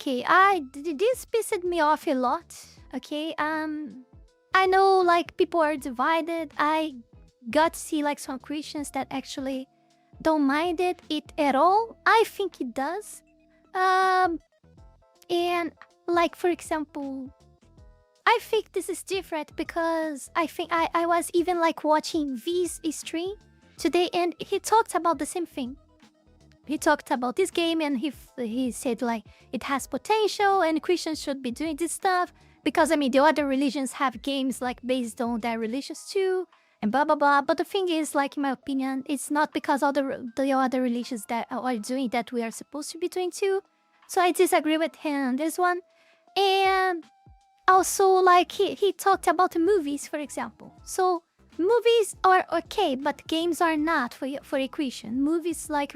okay, this pissed me off a lot. Okay, I know like people are divided. I got to see like some Christians that actually don't mind it at all. I think it does. Um, and like for example, I think this is different because I think I was even like watching V's stream today, and he talked about the same thing. He talked about this game, and he said like it has potential and Christians should be doing this stuff because I mean the other religions have games like based on their religions too, and blah blah blah. But the thing is, like in my opinion, it's not because all the other religions that are doing that we are supposed to be doing too. So I disagree with him on this one. And also, like he talked about the movies, for example. So movies are okay, but games are not for a Christian. Movies like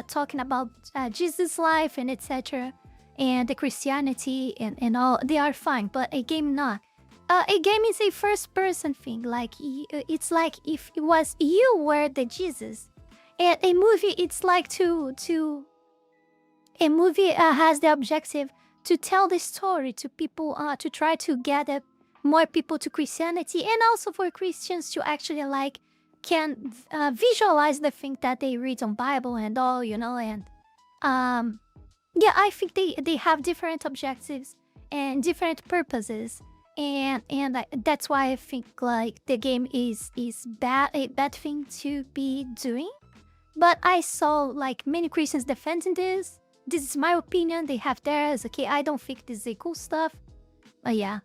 talking about Jesus' life and etc. and the Christianity and all, they are fine, but a game not. A game is a first-person thing. Like it's like if it was you were the Jesus, and a movie it's like a movie has the objective to tell the story to people, to try to gather more people to Christianity, and also for Christians to actually like can visualize the thing that they read on Bible and all, you know. And yeah, I think they have different objectives and different purposes, and that's why I think like the game is a bad thing to be doing. But I saw like many Christians defending this. This is my opinion. They have theirs. Okay, I don't think this is a cool stuff. But yeah,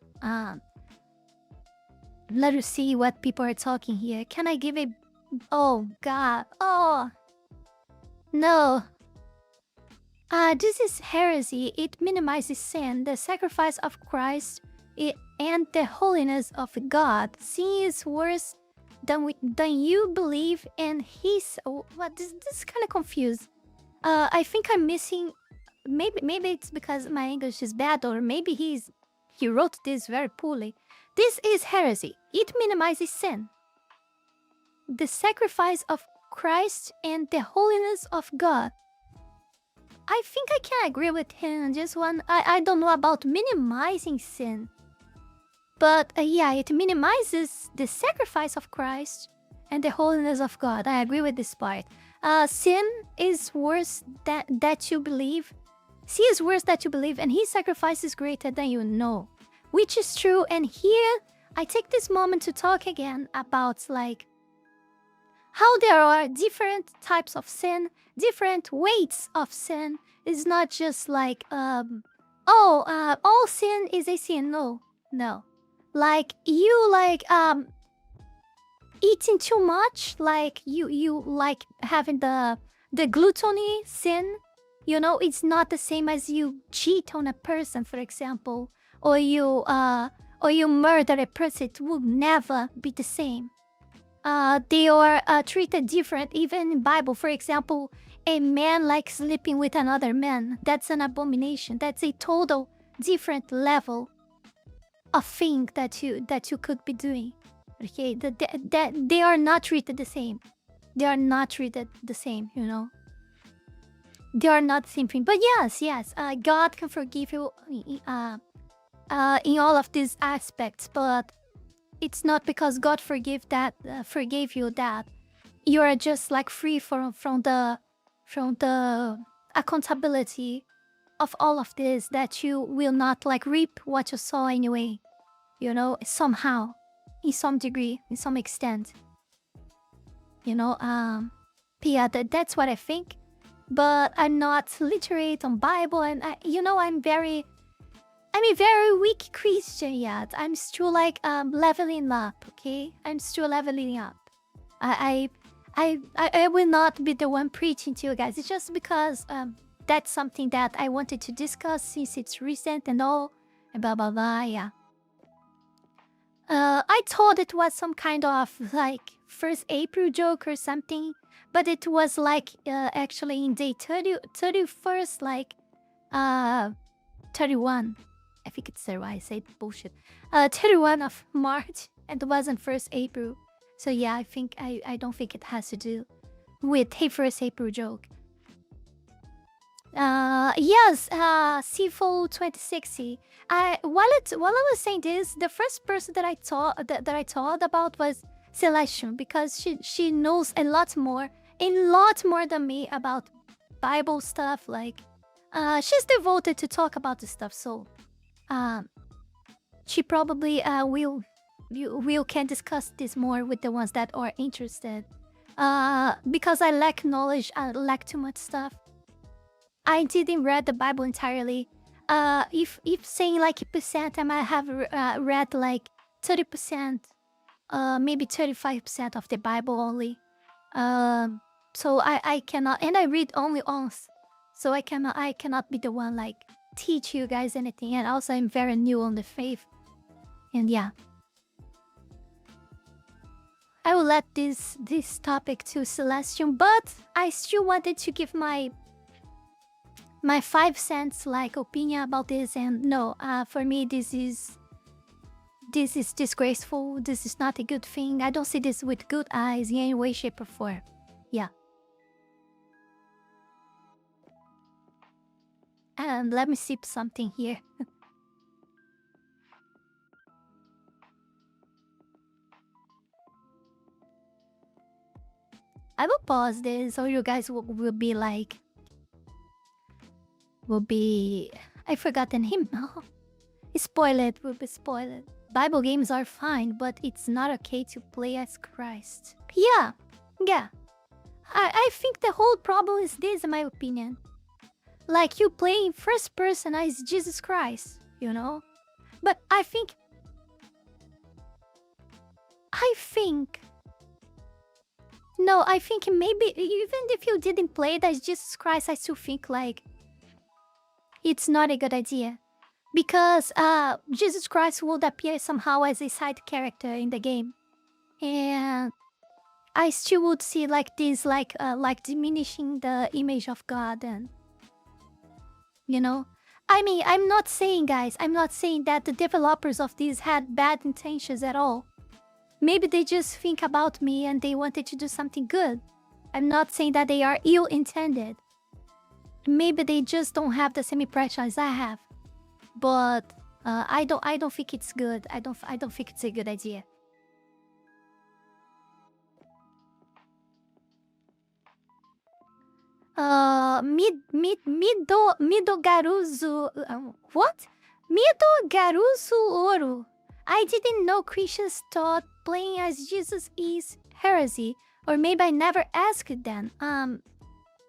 let us see what people are talking here. Can I give a... Oh, God. Oh, no. This is heresy. It minimizes sin, the sacrifice of Christ, and the holiness of God. Sin is worse than you believe, and he's... Oh, what? This is kind of confused. I think I'm missing... Maybe it's because my English is bad, or maybe he wrote this very poorly. This is heresy. It minimizes sin. The sacrifice of Christ and the holiness of God. I think I can agree with him on this one. I don't know about minimizing sin. But yeah, it minimizes the sacrifice of Christ and the holiness of God. I agree with this part. Sin is worse that you believe. Sin is worse that you believe, and his sacrifice is greater than you know. Which is true, and here I take this moment to talk again about like how there are different types of sin, different weights of sin. It's not just like all sin is a sin. No. Like you like eating too much, like you like having the gluttony sin, you know, it's not the same as you cheat on a person, for example, or you murder a person. It will never be the same. They are treated different, even in Bible. For example, a man like sleeping with another man, that's an abomination. That's a total different level of thing that you could be doing. Okay, that they are not treated the same. They are not treated the same, you know. They are not the same thing. But yes, God can forgive you in all of these aspects. But it's not because God forgave you that you are just like free from the accountability of all of this, that you will not like reap what you sow anyway, you know, somehow, in some degree, in some extent, you know. Yeah, that's what I think. But I'm not literate on Bible, and I'm a very weak Christian yet. I'm still like leveling up. Okay, I'm still leveling up. I will not be the one preaching to you guys. It's just because that's something that I wanted to discuss since it's recent and all, and blah blah blah. Yeah. I thought it was some kind of like 1st April joke or something, but it was like actually in day 31st, like 31. I think it's 31. I said bullshit. 31 of March, and it wasn't 1st April. So yeah, I don't think it has to do with a 1st April joke. Yes, CFO 2060. While I was saying this, the first person that I thought about was Celestium, because she knows a lot more than me about Bible stuff. Like, she's devoted to talk about this stuff, so she probably will can discuss this more with the ones that are interested. Because I lack knowledge, I lack too much stuff. I didn't read the Bible entirely. If saying like percent, I might have read like 30%, maybe 35% of the Bible only. So I cannot, and I read only once, so I cannot be the one like teach you guys anything. And also, I'm very new on the faith, and yeah. I will let this topic to Celestium, but I still wanted to give my 5 cents like opinion about this. And no, for me this is disgraceful. This is not a good thing. I don't see this with good eyes in any way, shape, or form. Yeah. And let me sip something here. I will pause this, or you guys will be like... I forgot the name now. Spoil it, will be spoiled. Bible games are fine, but it's not okay to play as Christ. Yeah. I think the whole problem is this, in my opinion. Like, you play in first person as Jesus Christ, you know? But I think... No, I think maybe even if you didn't play it as Jesus Christ, I still think like... it's not a good idea. Because Jesus Christ would appear somehow as a side character in the game. And I still would see like this, like diminishing the image of God. And you know, I mean, I'm not saying, guys, I'm not saying that the developers of this had bad intentions at all. Maybe they just think about me and they wanted to do something good. I'm not saying that they are ill-intended. Maybe they just don't have the same impression as I have. But I don't think it's good. I don't think it's a good idea. Midogaruzu... what? Midogaruzu Oru. I didn't know Christians thought playing as Jesus is heresy. Or maybe I never asked them.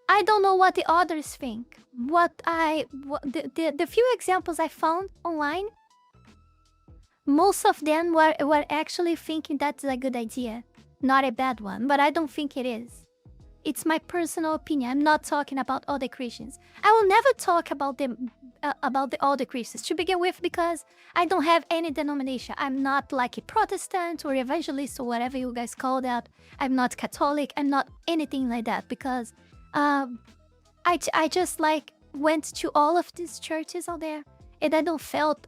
I don't know what the others think. The few examples I found online, most of them were actually thinking that's a good idea. Not a bad one, but I don't think it is. It's my personal opinion. I'm not talking about other Christians. I will never talk about them, about the other Christians to begin with, because I don't have any denomination. I'm not like a Protestant or evangelist or whatever you guys call that. I'm not Catholic. I'm not anything like that, because I just like went to all of these churches out there, and I don't felt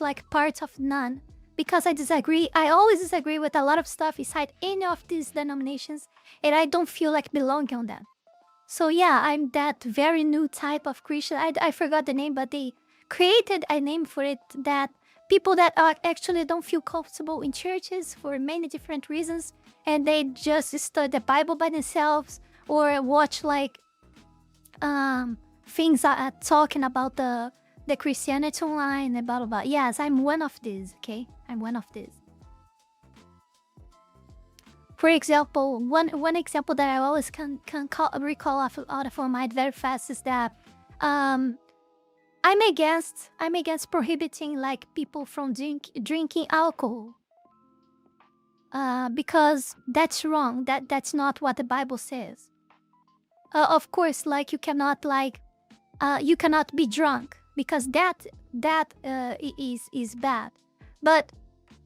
like part of none, because I disagree. I always disagree with a lot of stuff inside any of these denominations, and I don't feel like belonging on them. So yeah, I'm that very new type of Christian. I forgot the name, but they created a name for it, that people that actually don't feel comfortable in churches for many different reasons, and they just study the Bible by themselves, or watch like things talking about the Christianity online and blah blah blah. Yes, I'm one of these. Okay, I'm one of these. For example, one example that I always can recall out of my mind very fast is that I'm against prohibiting like people from drinking alcohol. Because that's wrong. That's not what the Bible says. Of course, like you cannot be drunk, because that is bad. But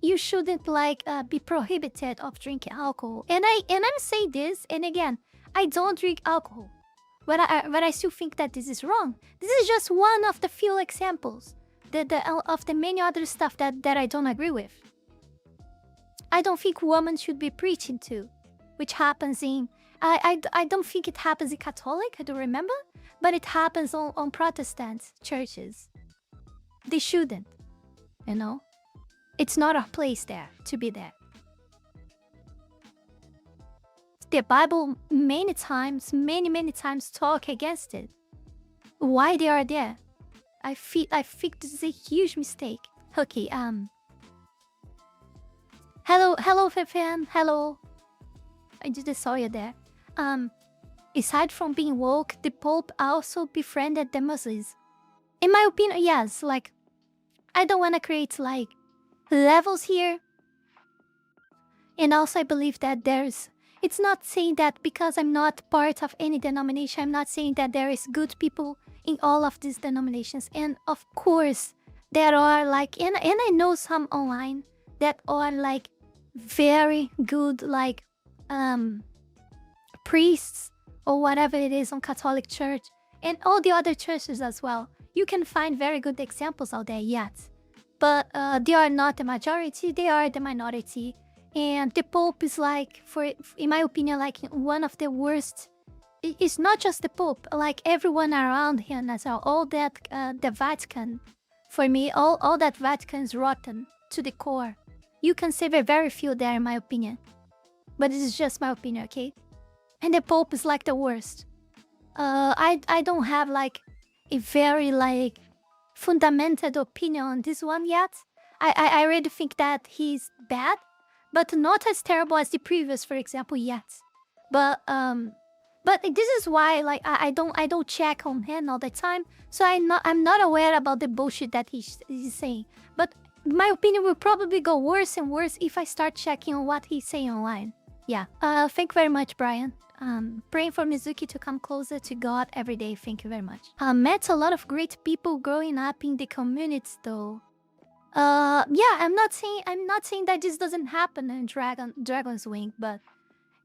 you shouldn't like be prohibited of drinking alcohol. And I'm saying this, and again, I don't drink alcohol, but I still think that this is wrong. This is just one of the few examples of the many other stuff that I don't agree with. I don't think women should be preaching to, which happens in... I don't think it happens in Catholic, I don't remember. but it happens on Protestant churches. They shouldn't, you know? It's not our place there to be there. The Bible many times talk against it. Why they are there? I think this is a huge mistake. Okay, hello, Fefen, hello. I just saw you there. Aside from being woke, the Pope also befriended the Muslims. In my opinion, yes, like, I don't want to create, like, levels here. And also I believe that it's not saying that because I'm not part of any denomination, I'm not saying that there is good people in all of these denominations. And of course, there are, like, and I know some online that are, like, very good, like, priests or whatever it is on Catholic Church and all the other churches as well. You can find very good examples out there yet. But they are not the majority, they are the minority. And the Pope is, like, in my opinion, like, one of the worst. It's not just the Pope, like, everyone around him as well. All that, the Vatican, for me, all that Vatican is rotten to the core. You can save a very few there, in my opinion. But this is just my opinion, okay? And the Pope is, like, the worst. I don't have, like, a very, like, fundamented opinion on this one yet. I really think that he's bad, but not as terrible as the previous, for example, yet. But this is why, like, I don't check on him all the time, so I'm not aware about the bullshit that he's saying. But my opinion will probably go worse and worse if I start checking on what he's saying online. Yeah. Thank you very much, Brian. Praying for Mizuki to come closer to God every day. Thank you very much. Met a lot of great people growing up in the communities, though. Yeah, I'm not saying that this doesn't happen in Dragon's Wing, but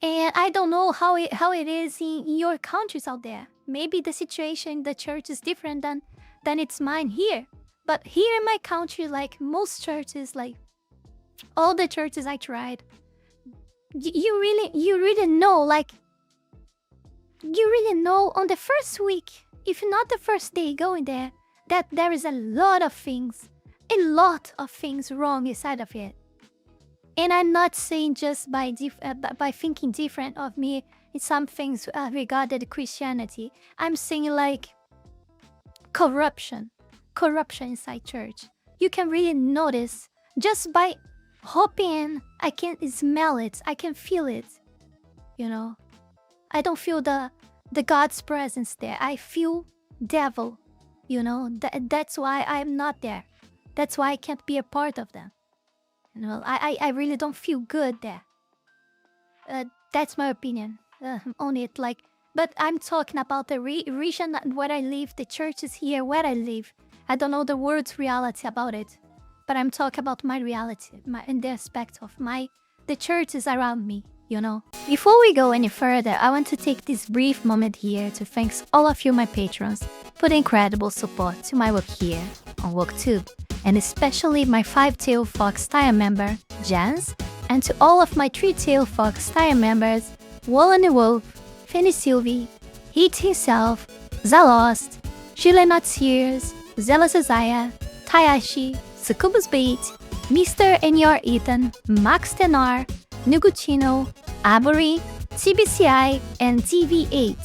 and I don't know how it is in your countries out there. Maybe the situation in the church is different than it's mine here. But here in my country, like, most churches, like, all the churches I tried, you really know, like, you really know on the first week, if not the first day going there, that there is a lot of things wrong inside of it. And I'm not saying just by thinking different of me in some things regarding Christianity. I'm saying, like, corruption inside church. You can really notice just by hopping in. I can smell it. I can feel it. You know, I don't feel the God's presence there. I feel devil. You know, that's why I'm not there. That's why I can't be a part of them. You know, I really don't feel good there. That's my opinion on it. Like, but I'm talking about the region where I live, the churches here where I live. I don't know the world's reality about it, but I'm talking about my reality, in the aspect of the churches around me. You know. Before we go any further, I want to take this brief moment here to thank all of you, my patrons, for the incredible support to my work here on WorkTube, and especially my 5-Tail Fox tier member, Jans, and to all of my 3-Tail Fox tier members, Wallen the Wolf, Fanny Sylvie, Heat himself, Zalost, Sheila Not Sears, Zealous Isaiah, Tayashi, Sucubus Bait, Mr. and Your Ethan, Max Tenar, Nugutino, Abori, TBCI, and TV8.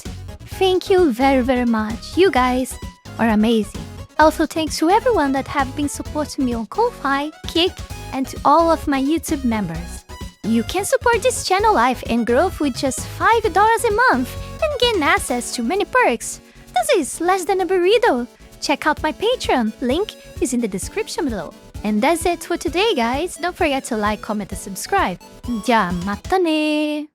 Thank you very, very much. You guys are amazing. Also, thanks to everyone that have been supporting me on Ko-Fi, Kick, and to all of my YouTube members. You can support this channel life and growth with just $5 a month and gain access to many perks. This is less than a burrito. Check out my Patreon, link is in the description below. And that's it for today, guys. Don't forget to like, comment, and subscribe. Ja, mata ne!